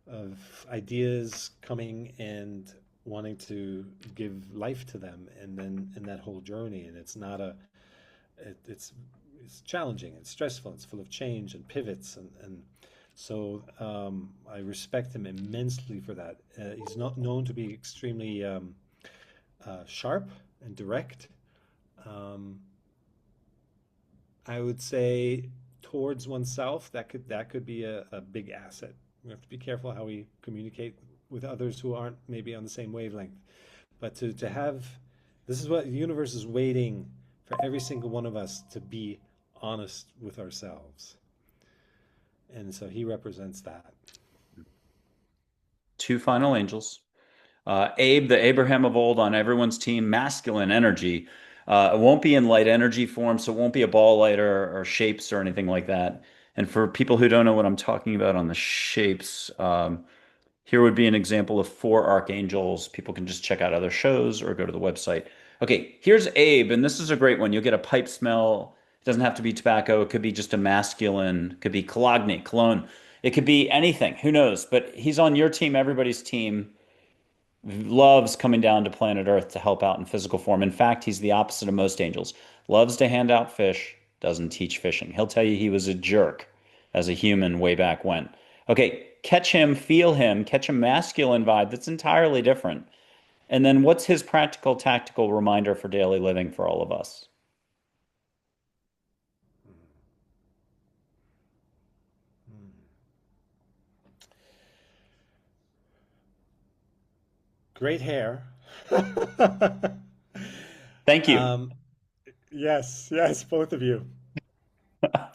B: of ideas coming and wanting to give life to them, and then in that whole journey. And it's not a it, it's challenging, it's stressful, it's full of change and pivots, and so I respect him immensely for that. He's not known to be extremely sharp and direct. Um, I would say towards oneself, that could be a big asset. We have to be careful how we communicate with others who aren't maybe on the same wavelength. But to have this is what the universe is waiting for every single one of us to be honest with ourselves. And so he represents that.
A: Two final angels. Abe, the Abraham of old on everyone's team, masculine energy. It won't be in light energy form, so it won't be a ball light or shapes or anything like that. And for people who don't know what I'm talking about on the shapes, here would be an example of four archangels. People can just check out other shows or go to the website. Okay, here's Abe, and this is a great one. You'll get a pipe smell. It doesn't have to be tobacco. It could be just a masculine. It could be cologne. It could be anything. Who knows? But he's on your team, everybody's team, loves coming down to planet Earth to help out in physical form. In fact, he's the opposite of most angels. Loves to hand out fish, doesn't teach fishing. He'll tell you he was a jerk as a human way back when. Okay, catch him, feel him, catch a masculine vibe that's entirely different. And then what's his practical, tactical reminder for daily living for all of us?
B: Great hair.
A: Thank you.
B: um, yes, yes, both of you.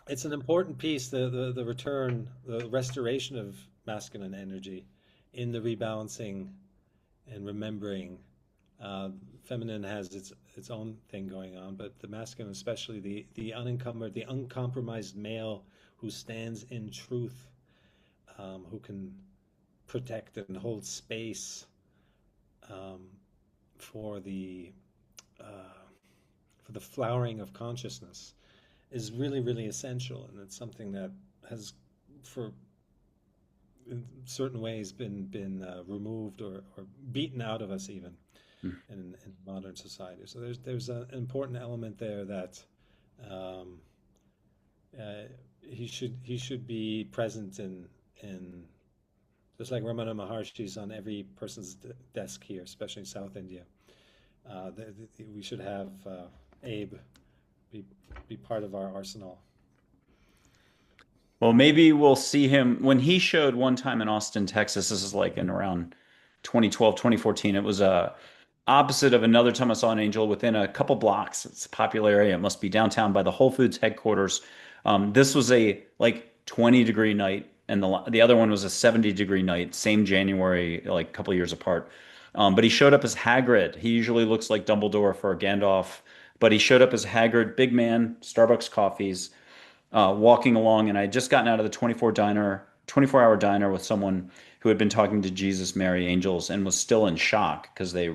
B: It's an important piece, the return, the restoration of masculine energy in the rebalancing and remembering. Feminine has its own thing going on, but the masculine, especially the unencumbered, the uncompromised male who stands in truth, who can protect and hold space um, for the uh, for the flowering of consciousness is really, really essential, and it's something that has, for in certain ways, been removed or beaten out of us even in modern society. So there's an important element there that um, he should be present in just like Ramana Maharshi is on every person's desk here, especially in South India. We should have Abe be be part of our arsenal.
A: Well, maybe we'll see him when he showed one time in Austin, Texas. This is like in around 2012, 2014. It was opposite of another time I saw an angel within a couple blocks. It's a popular area. It must be downtown by the Whole Foods headquarters. This was a like 20-degree night, and the other one was a 70-degree night, same January, like a couple years apart. But he showed up as Hagrid. He usually looks like Dumbledore for Gandalf, but he showed up as Hagrid, big man, Starbucks coffees, walking along, and I had just gotten out of the 24-hour diner with someone who had been talking to Jesus, Mary, angels, and was still in shock because they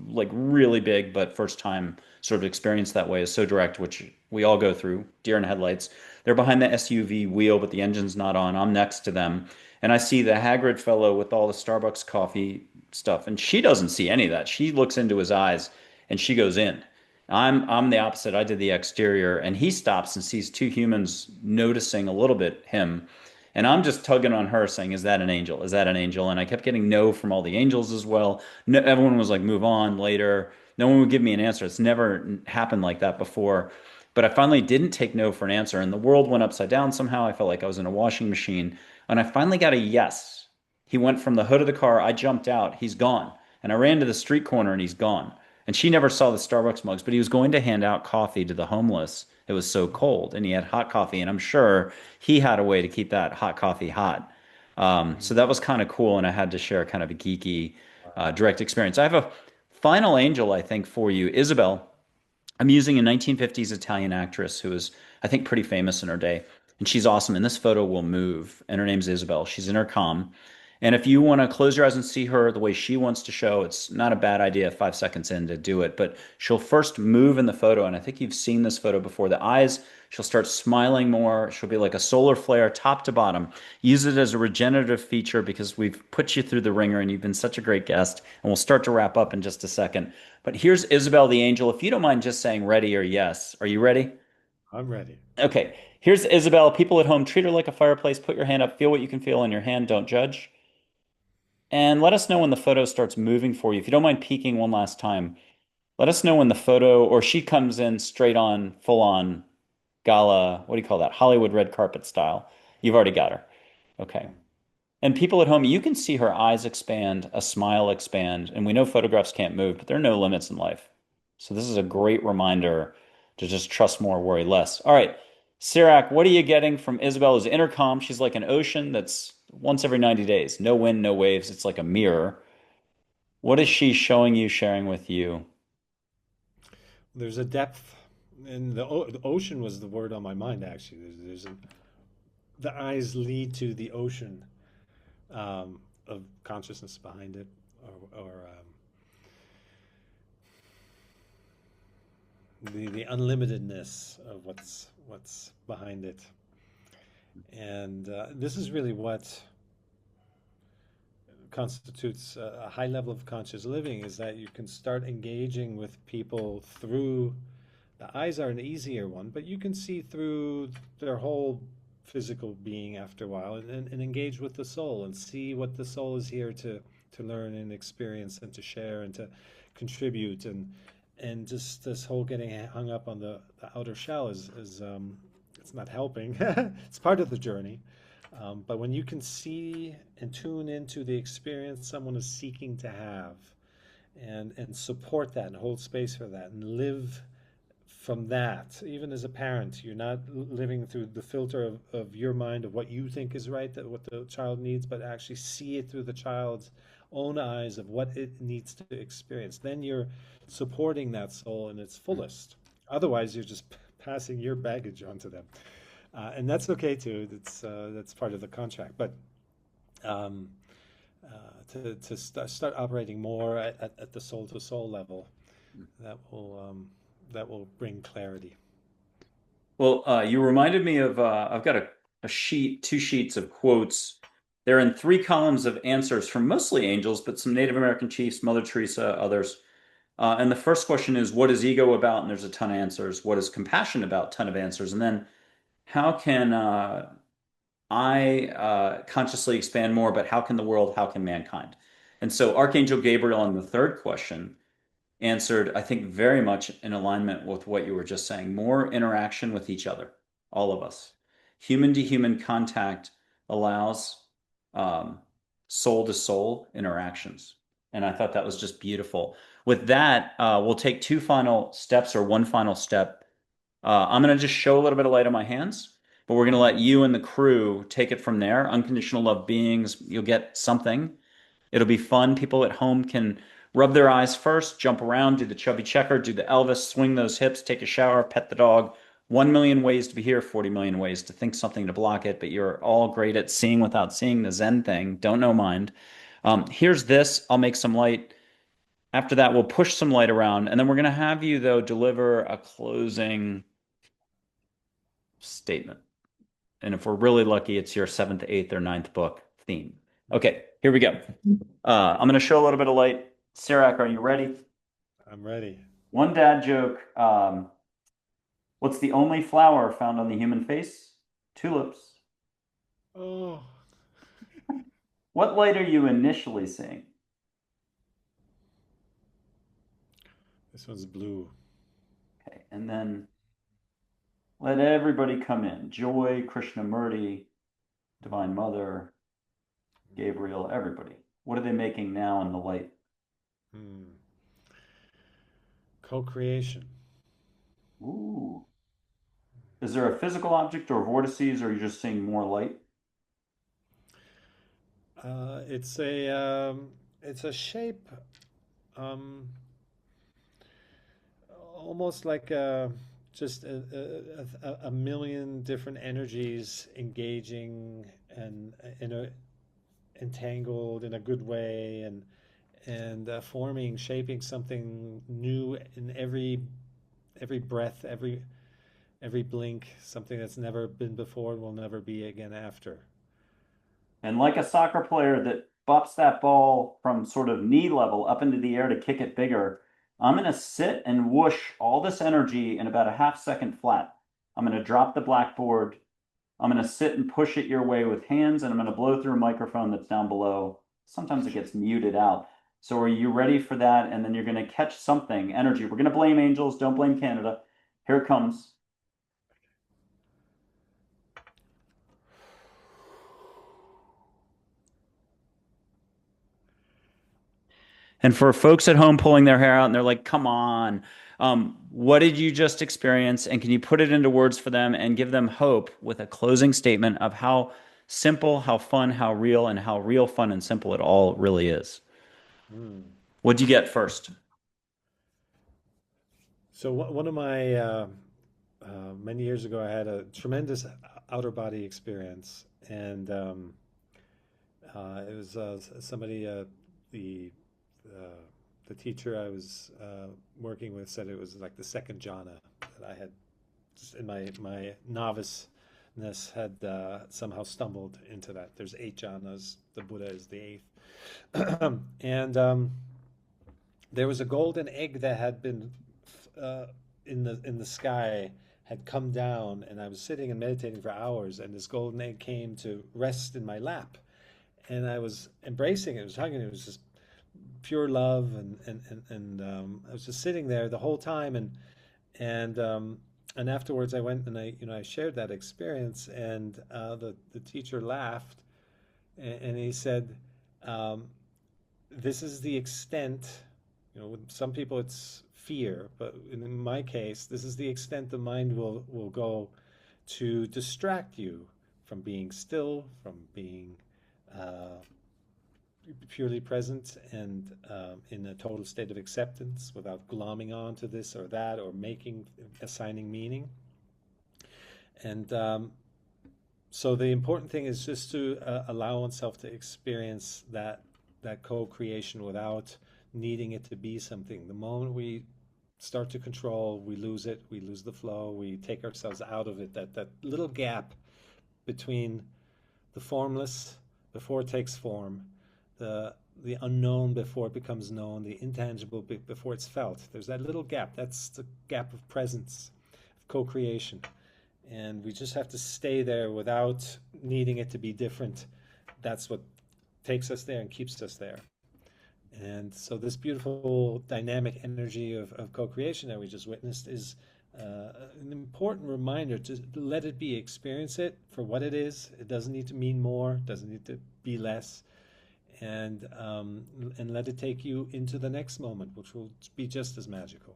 A: like really big, but first time sort of experience that way is so direct, which we all go through, deer in headlights. They're behind the SUV wheel, but the engine's not on. I'm next to them, and I see the Hagrid fellow with all the Starbucks coffee stuff, and she doesn't see any of that. She looks into his eyes, and she goes in. I'm the opposite. I did the exterior, and he stops and sees two humans noticing a little bit him. And I'm just tugging on her, saying, "Is that an angel? Is that an angel?" And I kept getting no from all the angels as well. No, everyone was like, "Move on later." No one would give me an answer. It's never happened like that before. But I finally didn't take no for an answer, and the world went upside down somehow. I felt like I was in a washing machine, and I finally got a yes. He went from the hood of the car. I jumped out. He's gone. And I ran to the street corner, and he's gone. And she never saw the Starbucks mugs, but he was going to hand out coffee to the homeless. It was so cold, and he had hot coffee, and I'm sure he had a way to keep that hot coffee hot. So that was kind of cool, and I had to share kind of a geeky, direct experience. I have a final angel, I think, for you, Isabel. I'm using a 1950s Italian actress who is, I think, pretty famous in her day, and she's awesome. And this photo will move, and her name's Isabel. She's in her calm. And if you want to close your eyes and see her the way she wants to show, it's not a bad idea 5 seconds in to do it. But she'll first move in the photo, and I think you've seen this photo before. The eyes, she'll start smiling more. She'll be like a solar flare, top to bottom. Use it as a regenerative feature because we've put you through the ringer, and you've been such a great guest. And we'll start to wrap up in just a second. But here's Isabel the angel. If you don't mind just saying ready or yes. Are you ready?
B: I'm ready.
A: Okay. Here's Isabel. People at home, treat her like a fireplace. Put your hand up. Feel what you can feel in your hand. Don't judge. And let us know when the photo starts moving for you. If you don't mind peeking one last time, let us know when the photo or she comes in straight on, full on, gala, what do you call that? Hollywood red carpet style. You've already got her. Okay. And people at home, you can see her eyes expand, a smile expand, and we know photographs can't move, but there are no limits in life. So this is a great reminder to just trust more, worry less. All right, Cirak, what are you getting from Isabel as intercom? She's like an ocean that's once every 90 days. No wind, no waves. It's like a mirror. What is she showing you, sharing with you?
B: There's a depth, and the ocean was the word on my mind actually. The eyes lead to the ocean of consciousness behind it, or the unlimitedness of what's behind it. And this is really what constitutes a high level of conscious living, is that you can start engaging with people through the eyes are an easier one, but you can see through their whole physical being after a while, and engage with the soul and see what the soul is here to learn and experience and to share and to contribute. And just this whole getting hung up on the outer shell is it's not helping. It's part of the journey. But when you can see and tune into the experience someone is seeking to have, and support that and hold space for that and live from that, even as a parent, you're not living through the filter of your mind of what you think is right, that what the child needs, but actually see it through the child's own eyes of what it needs to experience. Then you're supporting that soul in its fullest. Otherwise, you're just passing your baggage onto them. And that's okay too. That's part of the contract. But um, to start operating more at the soul to soul level, that will bring clarity.
A: Well, you reminded me of I've got a sheet, two sheets of quotes. They're in three columns of answers from mostly angels, but some Native American chiefs, Mother Teresa, others. And the first question is, what is ego about? And there's a ton of answers. What is compassion about? Ton of answers. And then how can I consciously expand more, but how can the world, how can mankind? And so Archangel Gabriel on the third question answered, I think, very much in alignment with what you were just saying. More interaction with each other, all of us. Human to human contact allows um, soul to soul interactions. And I thought that was just beautiful. With that, we'll take two final steps or one final step. I'm going to just show a little bit of light on my hands, but we're going to let you and the crew take it from there. Unconditional love beings, you'll get something. It'll be fun. People at home can rub their eyes first, jump around, do the chubby checker, do the Elvis, swing those hips, take a shower, pet the dog. 1 million ways to be here, 40 million ways to think something to block it, but you're all great at seeing without seeing, the Zen thing. Don't know mind. Here's this. I'll make some light. After that, we'll push some light around, and then we're going to have you, though, deliver a closing statement. And if we're really lucky, it's your seventh, eighth, or ninth book theme. Okay, here we go. I'm going to show a little bit of light. Cirak, are you ready?
B: I'm ready.
A: One dad joke. What's the only flower found on the human face? Tulips.
B: Oh,
A: What light are you initially seeing?
B: this one's blue.
A: Okay, and then let everybody come in. Joy, Krishnamurti, Divine Mother, Gabriel, everybody. What are they making now in the light?
B: Hmm. Co-creation.
A: Ooh. Is there a physical object or vortices, or are you just seeing more light?
B: It's a shape, um, almost like just a million different energies engaging and in a entangled in a good way, and forming, shaping something new in every breath, every blink, something that's never been before and will never be again after.
A: And like a soccer player that bops that ball from sort of knee level up into the air to kick it bigger, I'm going to sit and whoosh all this energy in about a half second flat. I'm going to drop the blackboard. I'm going to sit and push it your way with hands, and I'm going to blow through a microphone that's down below. Sometimes it gets muted out. So are you ready for that? And then you're going to catch something, energy. We're going to blame angels. Don't blame Canada. Here it comes. And for folks at home pulling their hair out and they're like, come on, what did you just experience? And can you put it into words for them and give them hope with a closing statement of how simple, how fun, how real, and how real, fun, and simple it all really is?
B: Mm.
A: What'd you get first?
B: So one of my many years ago, I had a tremendous outer body experience, and it was somebody the uh, the teacher I was working with said it was like the second jhana that I had just in my noviceness had somehow stumbled into that. There's eight jhanas. The Buddha is the eighth, and there was a golden egg that had been uh, in the sky had come down, and I was sitting and meditating for hours, and this golden egg came to rest in my lap, and I was embracing it, I was hugging it, it was just pure love, and I was just sitting there the whole time, and and afterwards I went and I shared that experience, and the teacher laughed, and he said, um, "This is the extent." With some people it's fear, but in my case, this is the extent the mind will go to distract you from being still, from being uh, purely present and in a total state of acceptance without glomming on to this or that or assigning meaning. And so the important thing is just to allow oneself to experience that co-creation without needing it to be something. The moment we start to control, we lose it, we lose the flow, we take ourselves out of it. That little gap between the formless before it takes form, the the unknown before it becomes known, the intangible before it's felt. There's that little gap. That's the gap of presence, of co-creation. And we just have to stay there without needing it to be different. That's what takes us there and keeps us there. And so this beautiful dynamic energy of co-creation that we just witnessed is an important reminder to let it be, experience it for what it is. It doesn't need to mean more, doesn't need to be less, and let it take you into the next moment, which will be just as magical.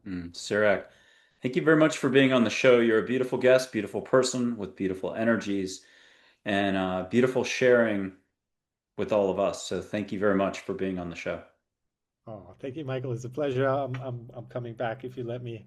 A: Cirak, thank you very much for being on the show. You're a beautiful guest, beautiful person with beautiful energies and beautiful sharing with all of us. So thank you very much for being on the show.
B: Oh, thank you, Michael. It's a pleasure. I'm coming back if you let me.